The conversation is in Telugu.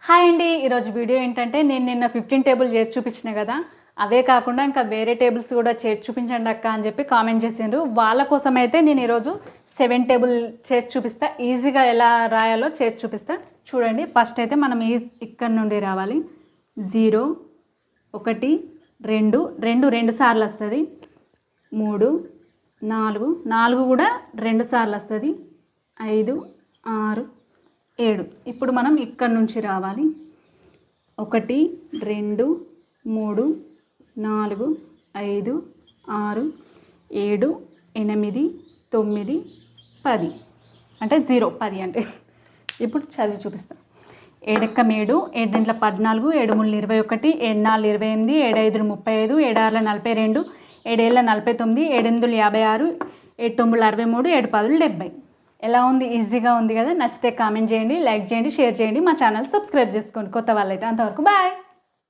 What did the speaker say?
హాయ్ అండి, ఈరోజు వీడియో ఏంటంటే నేను నిన్న 15 టేబుల్ చేసి చూపించిన కదా, అవే కాకుండా ఇంకా వేరే టేబుల్స్ కూడా చేసి చూపించండి అక్క అని చెప్పి కామెంట్ చేసిండ్రు. వాళ్ళ కోసం అయితే నేను ఈరోజు 7 టేబుల్ చేసి చూపిస్తా. ఈజీగా ఎలా రాయాలో చేసి చూపిస్తా. చూడండి, ఫస్ట్ అయితే మనం ఇక్కడ నుండి రావాలి. 0 1 2 2 సార్లు వస్తుంది. 3 4 కూడా 2 సార్లు వస్తుంది. 5 6 7. ఇప్పుడు మనం ఇక్కడ నుంచి రావాలి. 1 2 3 4 5 6 7 8 9 10 అంటే 0 10 అంటే. ఇప్పుడు చదివి చూపిస్తాను. 7 1 7 7 2 14 7 3 21 7 4 28 7 5 35 7 6 42 7 7 49 7 8 56 7 9 63 7 10 70. ఎలా ఉంది? ఈజీగా ఉంది కదా. నచ్చితే కామెంట్ చేయండి, లైక్ చేయండి, షేర్ చేయండి. మా ఛానల్ సబ్స్క్రైబ్ చేసుకోండి కొత్త వాళ్ళైతే. అంతవరకు బాయ్.